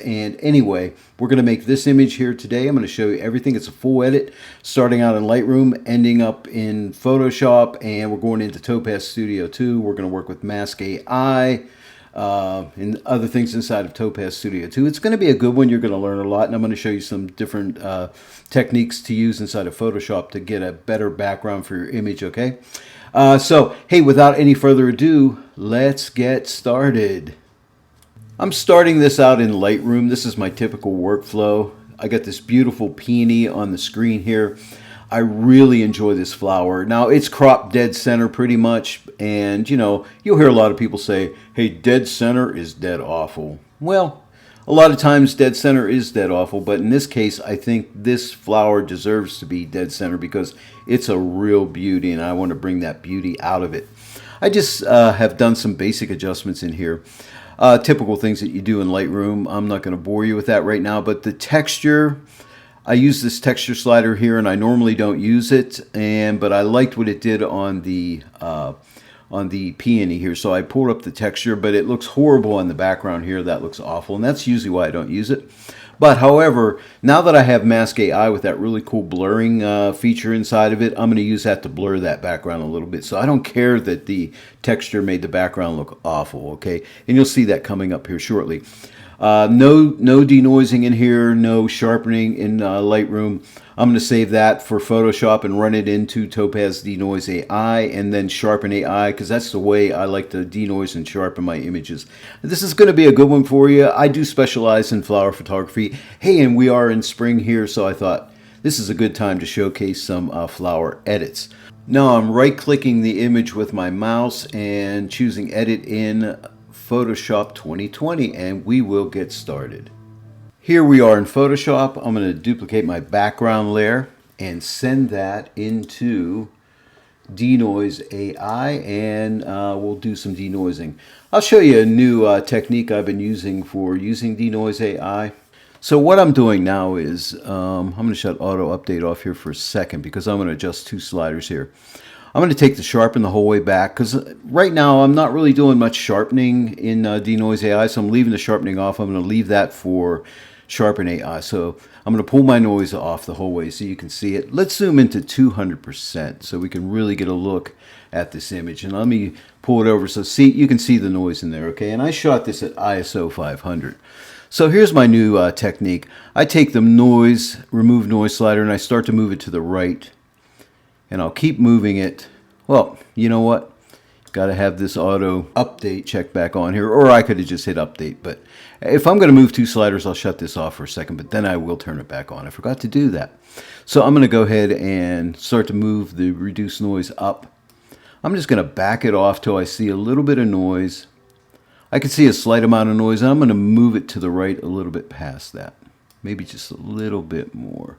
And anyway, we're going to make this image here today. I'm going to show you everything. It's a full edit, starting out in Lightroom, ending up in Photoshop, and we're going into Topaz Studio 2. We're going to work with Mask AI and other things inside of Topaz Studio 2. It's going to be a good one. You're going to learn a lot, and I'm going to show you some different techniques to use inside of Photoshop to get a better background for your image, okay? So, hey, without any further ado, let's get started. I'm starting this out in Lightroom. This is my typical workflow. I got this beautiful peony on the screen here. I really enjoy this flower. Now, it's cropped dead center pretty much, and you know, you'll hear a lot of people say, hey, dead center is dead awful. Well, a lot of times dead center is dead awful, but in this case, I think this flower deserves to be dead center because it's a real beauty, and I want to bring that beauty out of it. I just have done some basic adjustments in here. Typical things that you do in Lightroom. I'm not going to bore you with that right now, but the texture, I use this texture slider here, and I normally don't use it, but I liked what it did on the peony here, so I pulled up the texture, but it looks horrible on the background here. That looks awful, and that's usually why I don't use it. But however, now that I have Mask AI with that really cool blurring feature inside of it, I'm going to use that to blur that background a little bit. So I don't care that the texture made the background look awful, okay? And you'll see that coming up here shortly. No denoising in here, no sharpening in Lightroom. I'm going to save that for Photoshop and run it into Topaz Denoise AI and then Sharpen AI, because that's the way I like to denoise and sharpen my images. This is going to be a good one for you. I do specialize in flower photography. Hey, and we are in spring here, so I thought this is a good time to showcase some flower edits. Now I'm right-clicking the image with my mouse and choosing Edit in Photoshop 2020, and we will get started. Here we are in Photoshop. I'm going to duplicate my background layer and send that into Denoise AI, and we'll do some denoising. I'll show you a new technique I've been using for using Denoise AI. So what I'm doing now is I'm going to shut auto update off here for a second because I'm going to adjust two sliders here. I'm going to take the sharpen the whole way back because right now I'm not really doing much sharpening in Denoise AI, so I'm leaving the sharpening off. I'm going to leave that for Sharpen AI. So I'm going to pull my noise off the whole way so you can see it. Let's zoom into 200% so we can really get a look at this image. And let me pull it over so you can see the noise in there, okay? And I shot this at ISO 500. So here's my new technique. I take the noise, remove noise slider, and I start to move it to the right. And I'll keep moving it. Well, you know what? Got to have this auto update check back on here, or I could have just hit update. But if I'm going to move two sliders, I'll shut this off for a second, but then I will turn it back on. I forgot to do that. So I'm going to go ahead and start to move the reduce noise up. I'm just going to back it off till I see a little bit of noise. I can see a slight amount of noise, and I'm going to move it to the right a little bit past that. Maybe just a little bit more.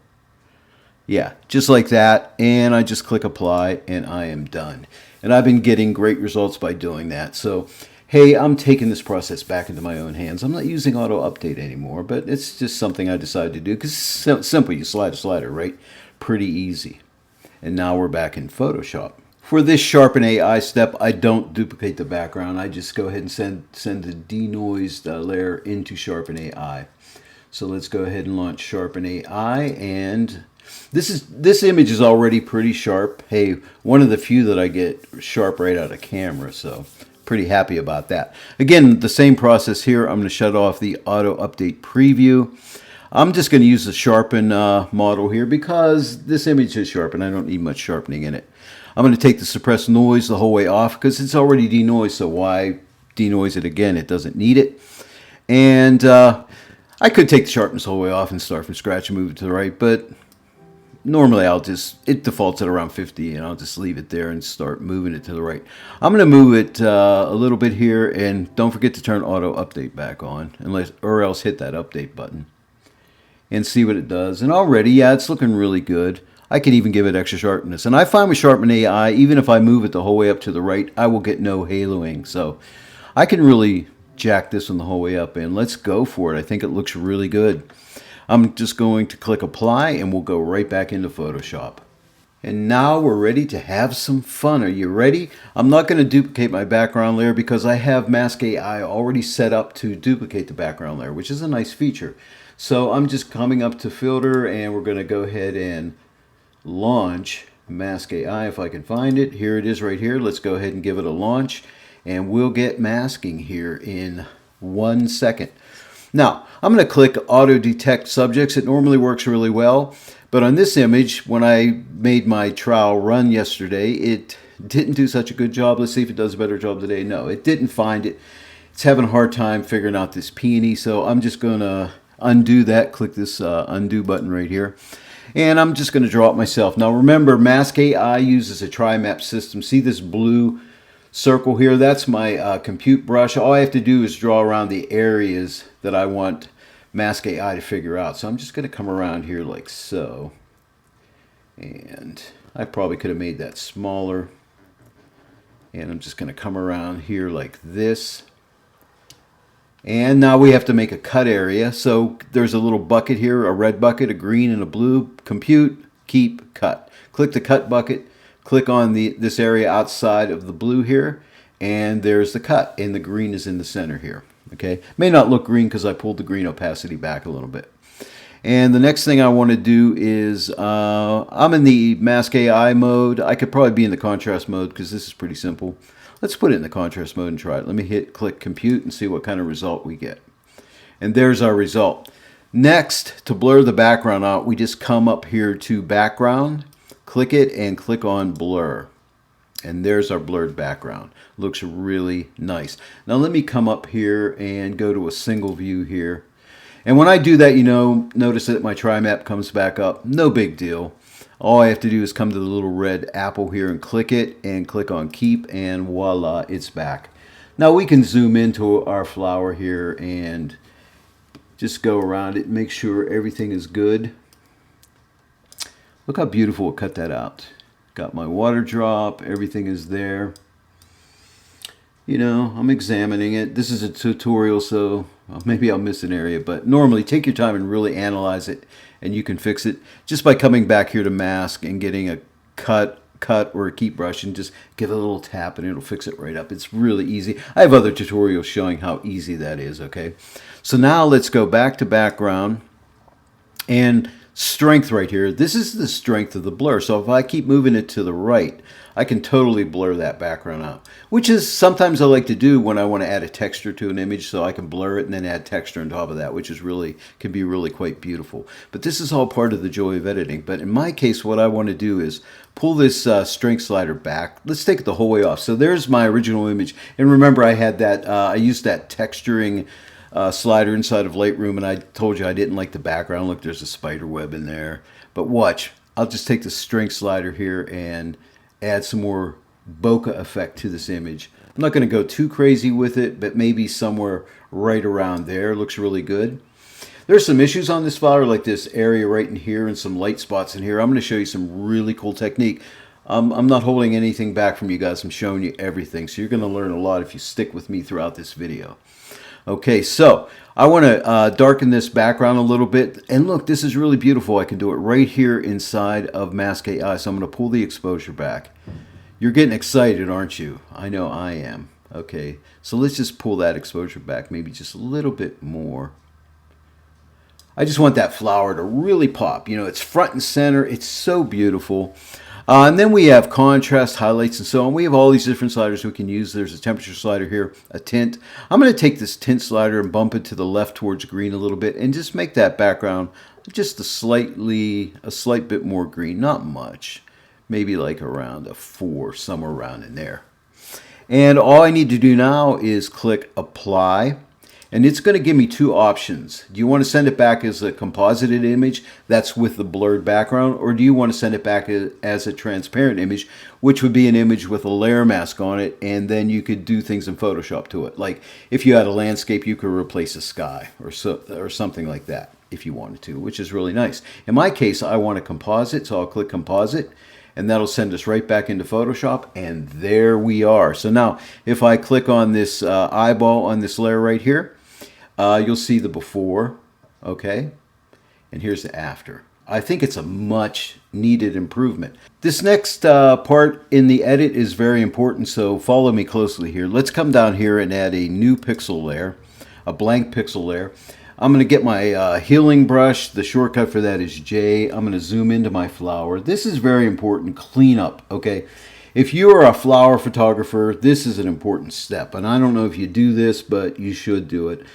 Yeah, just like that, and I just click apply, and I am done. And I've been getting great results by doing that. So, hey, I'm taking this process back into my own hands. I'm not using auto update anymore, but it's just something I decided to do because it's simple. You slide a slider, right? Pretty easy. And now we're back in Photoshop. For this Sharpen AI step, I don't duplicate the background. I just go ahead and send the denoised layer into Sharpen AI. So let's go ahead and launch Sharpen AI, and this image is already pretty sharp. Hey, one of the few that I get sharp right out of camera, so pretty happy about that. Again, the same process here. I'm going to shut off the auto update preview. I'm just going to use the sharpen model here because this image is sharpened. I don't need much sharpening in it. I'm going to take the suppress noise the whole way off because it's already denoised, so why denoise it again? It doesn't need it. And I could take the sharpness the whole way off and start from scratch and move it to the right, but normally it defaults at around 50, and I'll just leave it there and start moving it to the right. I'm going to move it a little bit here, and don't forget to turn auto update back on, or else hit that update button and see what it does. And already, yeah, it's looking really good. I can even give it extra sharpness. And I find with Sharpen AI, even if I move it the whole way up to the right, I will get no haloing. So I can really jack this one the whole way up, and let's go for it. I think it looks really good. I'm just going to click apply, and we'll go right back into Photoshop. And now we're ready to have some fun. Are you ready? I'm not going to duplicate my background layer because I have Mask AI already set up to duplicate the background layer, which is a nice feature. So I'm just coming up to filter and we're going to go ahead and launch Mask AI if I can find it. Here it is right here. Let's go ahead and give it a launch and we'll get masking here in 1 second. Now, I'm going to click Auto Detect Subjects. It normally works really well, but on this image, when I made my trial run yesterday, it didn't do such a good job. Let's see if it does a better job today. No, it didn't find it. It's having a hard time figuring out this peony, so I'm just going to undo that. Click this undo button right here. And I'm just going to draw it myself. Now remember, Mask AI uses a tri-map system. See this blue circle here? That's my compute brush. All I have to do is draw around the areas that I want Mask AI to figure out. So I'm just going to come around here like so. And I probably could have made that smaller. And I'm just going to come around here like this. And now we have to make a cut area. So there's a little bucket here, a red bucket, a green, and a blue. Compute, keep, cut. Click the cut bucket. Click on this area outside of the blue here, and there's the cut, and the green is in the center here. Okay, may not look green because I pulled the green opacity back a little bit. And the next thing I want to do is, I'm in the Mask AI mode. I could probably be in the contrast mode because this is pretty simple. Let's put it in the contrast mode and try it. Let me click compute and see what kind of result we get. And there's our result. Next, to blur the background out, we just come up here to background, click it, and click on blur. And there's our blurred background. Looks really nice. Now let me come up here and go to a single view here. And when I do that, you know, notice that my tri-map comes back up. No big deal. All I have to do is come to the little red apple here and click it and click on keep, and voila, it's back. Now we can zoom into our flower here and just go around it, make sure everything is good. Look how beautiful it cut that out. Got my water drop, everything is there. You know, I'm examining it. This is a tutorial, so maybe I'll miss an area, but normally take your time and really analyze it, and you can fix it just by coming back here to mask and getting a cut or a keep brush and just give it a little tap and it'll fix it right up. It's really easy. I have other tutorials showing how easy that is, okay? So now let's go back to background and strength right here. This is the strength of the blur. So if I keep moving it to the right, I can totally blur that background out, which is sometimes I like to do when I want to add a texture to an image, so I can blur it and then add texture on top of that, which is really can be really quite beautiful. But this is all part of the joy of editing. But in my case, what I want to do is pull this strength slider back. Let's take it the whole way off. So there's my original image, and remember I had that I used that texturing slider inside of Lightroom, and I told you I didn't like the background. Look, there's a spider web in there. But watch, I'll just take the strength slider here and add some more bokeh effect to this image. I'm not going to go too crazy with it, but maybe somewhere right around there. Looks really good. There's some issues on this flower, like this area right in here and some light spots in here. I'm going to show you some really cool technique. I'm not holding anything back from you guys. I'm showing you everything. So you're going to learn a lot if you stick with me throughout this video. Okay, so I want to darken this background a little bit. And look, this is really beautiful. I can do it right here inside of Mask AI. So I'm going to pull the exposure back. You're getting excited, aren't you? I know I am. Okay, so let's just pull that exposure back, maybe just a little bit more. I just want that flower to really pop. You know, it's front and center. It's so beautiful. And then we have contrast, highlights, and so on. We have all these different sliders we can use. There's a temperature slider here, a tint. I'm going to take this tint slider and bump it to the left towards green a little bit and just make that background just a slight bit more green. Not much. Maybe like around a 4, somewhere around in there. And all I need to do now is click Apply. And it's going to give me two options. Do you want to send it back as a composited image that's with the blurred background, or do you want to send it back as a transparent image, which would be an image with a layer mask on it, and then you could do things in Photoshop to it. Like if you had a landscape, you could replace a sky or something like that if you wanted to, which is really nice. In my case, I want a composite, so I'll click Composite, and that'll send us right back into Photoshop, and there we are. So now if I click on this eyeball on this layer right here, you'll see the before, okay? And here's the after. I think it's a much needed improvement. This next part in the edit is very important, so follow me closely here. Let's come down here and add a new pixel layer, a blank pixel layer. I'm going to get my healing brush. The shortcut for that is J. I'm going to zoom into my flower. This is very important, cleanup, okay? If you are a flower photographer, this is an important step, and I don't know if you do this, but you should do it.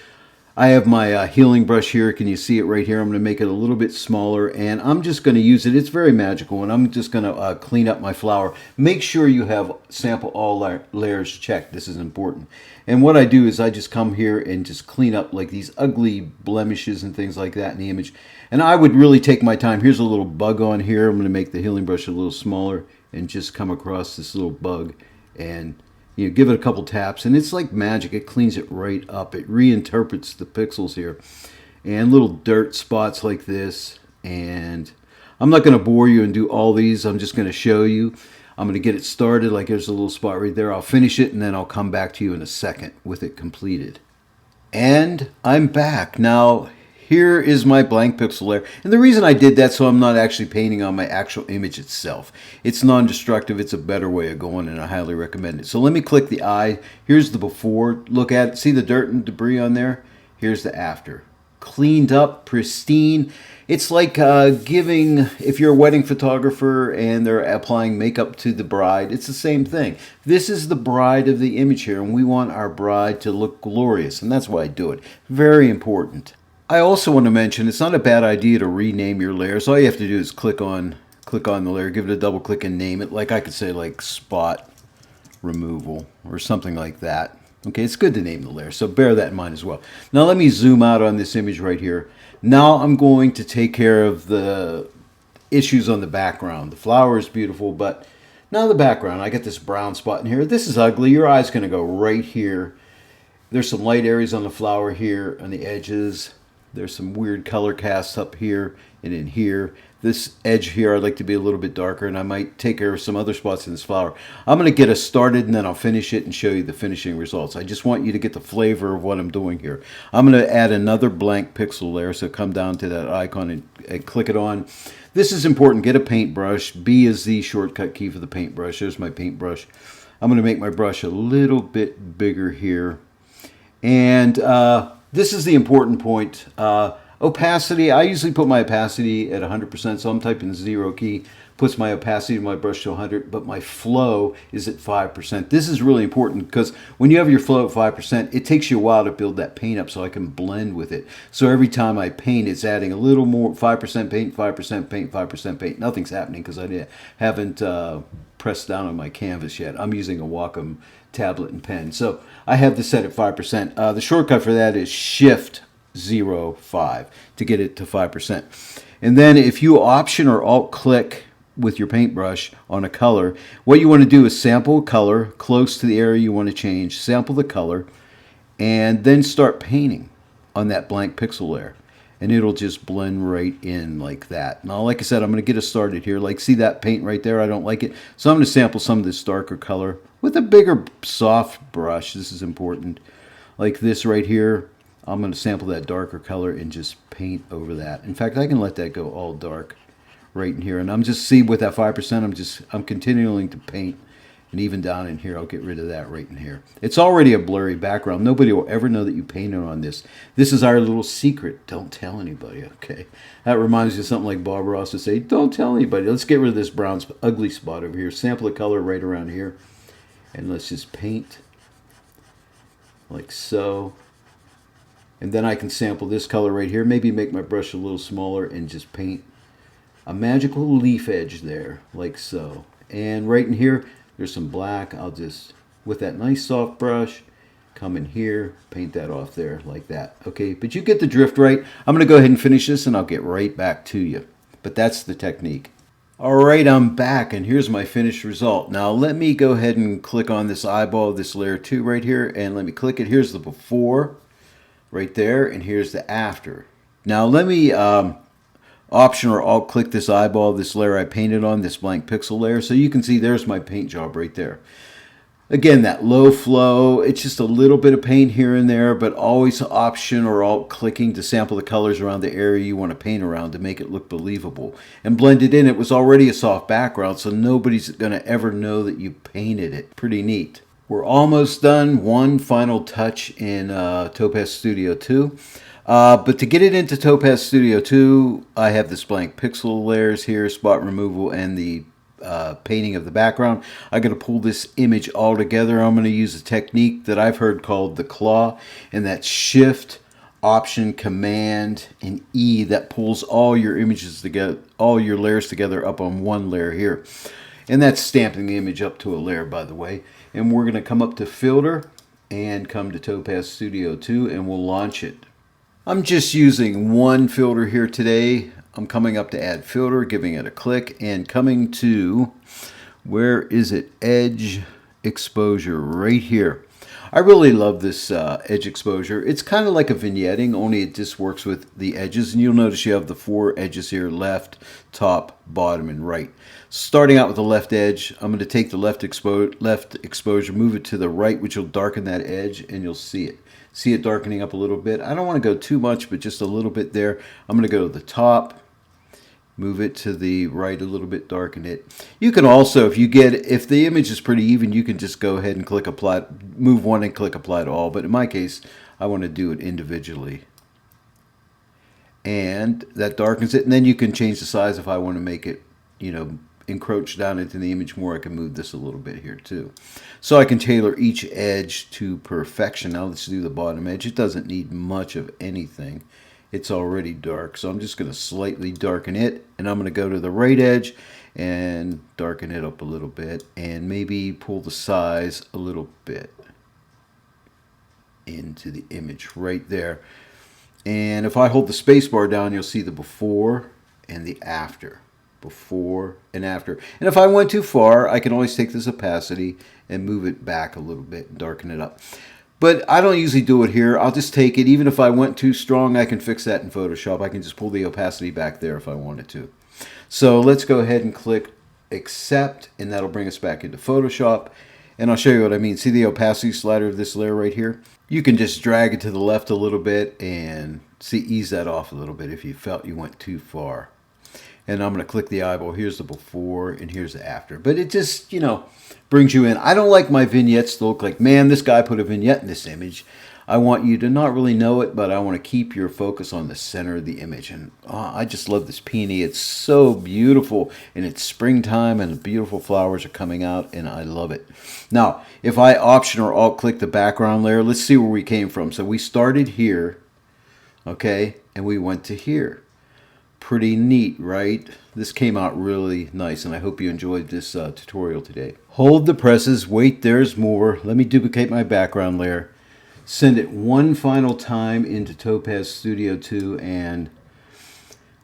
I have my healing brush here. Can you see it right here? I'm going to make it a little bit smaller, and I'm just going to use it. It's very magical, and I'm just going to clean up my flower. Make sure you have sample all layers checked. This is important. And what I do is I just come here and just clean up like these ugly blemishes and things like that in the image. And I would really take my time. Here's a little bug on here. I'm going to make the healing brush a little smaller and just come across this little bug and give it a couple taps, and it's like magic. It cleans it right up. It reinterprets the pixels here. And little dirt spots like this. And I'm not going to bore you and do all these. I'm just going to show you. I'm going to get it started. Like there's a little spot right there. I'll finish it, and then I'll come back to you in a second with it completed. And I'm back. Now, here is my blank pixel layer. And the reason I did that, so I'm not actually painting on my actual image itself. It's non-destructive. It's a better way of going, and I highly recommend it. So let me click the eye. Here's the before. Look at it. See the dirt and debris on there? Here's the after. Cleaned up, pristine. It's like giving, if you're a wedding photographer and they're applying makeup to the bride, it's the same thing. This is the bride of the image here, and we want our bride to look glorious, and that's why I do it. Very important. I also want to mention it's not a bad idea to rename your layers. All you have to do is click on the layer, give it a double click, and name it. Like I could say like spot removal or something like that. Okay, it's good to name the layer, so bear that in mind as well. Now let me zoom out on this image right here. Now I'm going to take care of the issues on the background. The flower is beautiful, but now the background. I got this brown spot in here. This is ugly. Your eye's going to go right here. There's some light areas on the flower here on the edges. There's some weird color casts up here and in here. This edge here I'd like to be a little bit darker, and I might take care of some other spots in this flower. I'm going to get us started, and then I'll finish it and show you the finishing results. I just want you to get the flavor of what I'm doing here. I'm going to add another blank pixel layer, so come down to that icon and click it on. This is important. Get a paintbrush. B is the shortcut key for the paintbrush. There's my paintbrush. I'm going to make my brush a little bit bigger here. And this is the important point. Opacity, I usually put my opacity at 100%, so I'm typing 0 key, puts my opacity of my brush to 100, but my flow is at 5%. This is really important because when you have your flow at 5%, it takes you a while to build that paint up so I can blend with it. So every time I paint, it's adding a little more, 5% paint, 5% paint, 5% paint. Nothing's happening because I haven't pressed down on my canvas yet. I'm using a Wacom tablet and pen. So I have this set at 5%. The shortcut for that is Shift 0.5 to get it to 5%. And then if you Option or Alt click with your paintbrush on a color, what you want to do is sample a color close to the area you want to change, sample the color, and then start painting on that blank pixel layer. And it'll just blend right in like that. Now, like I said, I'm going to get us started here. Like, see that paint right there? I don't like it. So I'm going to sample some of this darker color with a bigger soft brush. This is important. Like this right here. I'm going to sample that darker color and just paint over that. In fact, I can let that go all dark right in here. And I'm just, see with that 5%, I'm continuing to paint. And even down in here, I'll get rid of that right in here. It's already a blurry background. Nobody will ever know that you painted on this. This is our little secret. Don't tell anybody, okay? That reminds me of something like Bob Ross would say, don't tell anybody. Let's get rid of this brown ugly spot over here. Sample the color right around here. And let's just paint like so. And then I can sample this color right here. Maybe make my brush a little smaller and just paint a magical leaf edge there, like so. And right in here, there's some black. I'll just, with that nice soft brush, come in here, paint that off there like that. Okay, but you get the drift right. I'm going to go ahead and finish this, and I'll get right back to you. But that's the technique. All right, I'm back, and here's my finished result. Now, let me go ahead and click on this eyeball of this layer 2 right here, and let me click it. Here's the before right there, and here's the after. Now, let me Option or Alt click this eyeball of this layer I painted on, this blank pixel layer, so you can see there's my paint job right there. Again, that low flow, it's just a little bit of paint here and there, but always Option or Alt clicking to sample the colors around the area you want to paint around to make it look believable. And blend it in. It was already a soft background, so nobody's going to ever know that you painted it. Pretty neat. We're almost done. One final touch in Topaz Studio 2. But to get it into Topaz Studio 2, I have this blank pixel layers here, spot removal, and the painting of the background. I'm going to pull this image all together. I'm going to use a technique that I've heard called the claw, and that's Shift, Option, Command, and E. That pulls all your images together, all your layers together up on one layer here. And that's stamping the image up to a layer, by the way. And we're going to come up to Filter and come to Topaz Studio 2, and we'll launch it. I'm just using one filter here today. I'm coming up to Add Filter, giving it a click, and coming to, where is it? Edge Exposure, right here. I really love this edge exposure. It's kind of like a vignetting, only it just works with the edges. And you'll notice you have the 4 edges here, left, top, bottom, and right. Starting out with the left edge, I'm going to take the left exposure, move it to the right, which will darken that edge, and you'll see it. See it darkening up a little bit. I don't want to go too much, but just a little bit there. I'm going to go to the top, move it to the right a little bit, darken it. You can also, if the image is pretty even, you can just go ahead and click apply, move one and click apply to all. But in my case, I want to do it individually. And that darkens it. And then you can change the size if I want to make it, encroach down into the image more. I can move this a little bit here too. So I can tailor each edge to perfection. Now let's do the bottom edge. It doesn't need much of anything. It's already dark, so I'm just going to slightly darken it, and I'm going to go to the right edge and darken it up a little bit, and maybe pull the size a little bit into the image right there. And if I hold the space bar down, you'll see the before and the after. Before and after. And if I went too far, I can always take this opacity and move it back a little bit and darken it up. But I don't usually do it here. I'll just take it. Even if I went too strong, I can fix that in Photoshop. I can just pull the opacity back there if I wanted to. So let's go ahead and click Accept, and that'll bring us back into Photoshop. And I'll show you what I mean. See the opacity slider of this layer right here? You can just drag it to the left a little bit and ease that off a little bit if you felt you went too far. And I'm going to click the eyeball. Here's the before and here's the after. But it just, brings you in. I don't like my vignettes to look like, man, this guy put a vignette in this image. I want you to not really know it, but I want to keep your focus on the center of the image. And I just love this peony. It's so beautiful. And it's springtime and the beautiful flowers are coming out, and I love it. Now, if I Option or Alt click the background layer, let's see where we came from. So we started here, okay, and we went to here. Pretty neat, right? This came out really nice, and I hope you enjoyed this tutorial today. Hold the presses, wait, there's more. Let me duplicate my background layer. Send it one final time into Topaz Studio 2, and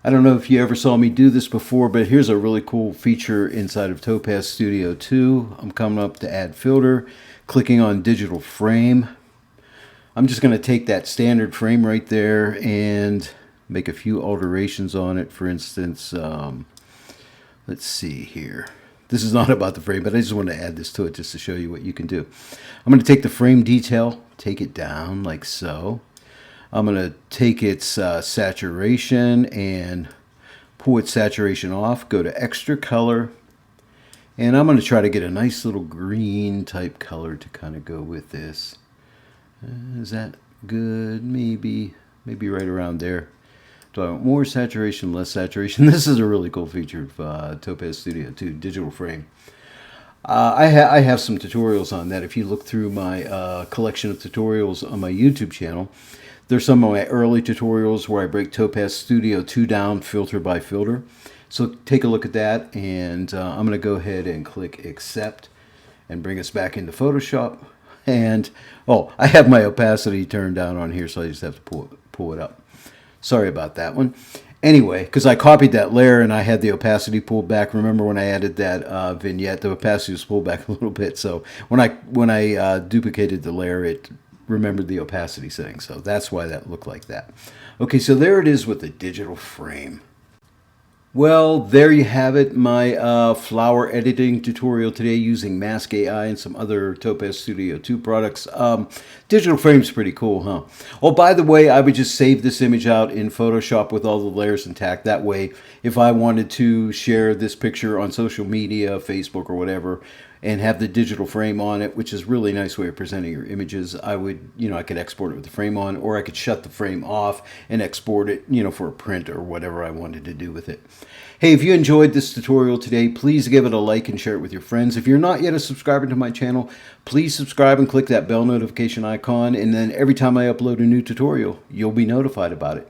I don't know if you ever saw me do this before, but here's a really cool feature inside of Topaz Studio 2. I'm coming up to Add Filter, clicking on Digital Frame. I'm just going to take that standard frame right there and make a few alterations on it. For instance, let's see here. This is not about the frame, but I just want to add this to it just to show you what you can do. I'm going to take the frame detail, take it down like so. I'm going to take its saturation and pull its saturation off, go to extra color, and I'm going to try to get a nice little green type color to kind of go with this. Is that good? Maybe right around there. Do I want more saturation, less saturation? This is a really cool feature of Topaz Studio 2, Digital Frame. I have some tutorials on that. If you look through my collection of tutorials on my YouTube channel, there's some of my early tutorials where I break Topaz Studio 2 down filter by filter. So take a look at that, and I'm going to go ahead and click Accept and bring us back into Photoshop. And, oh, I have my opacity turned down on here, so I just have to pull it up. Sorry about that one. Anyway, because I copied that layer and I had the opacity pulled back. Remember when I added that vignette, the opacity was pulled back a little bit. So when I duplicated the layer, it remembered the opacity setting. So that's why that looked like that. Okay, so there it is with the digital frame. Well, there you have it, my flower editing tutorial today using Mask AI and some other Topaz Studio 2 products. Digital frame's pretty cool, huh? Oh, by the way, I would just save this image out in Photoshop with all the layers intact. That way, if I wanted to share this picture on social media, Facebook or whatever, and have the digital frame on it, which is a really nice way of presenting your images, I would, I could export it with the frame on, or I could shut the frame off and export it, for a print or whatever I wanted to do with it. Hey, if you enjoyed this tutorial today, please give it a like and share it with your friends. If you're not yet a subscriber to my channel, please subscribe and click that bell notification icon, and then every time I upload a new tutorial, you'll be notified about it.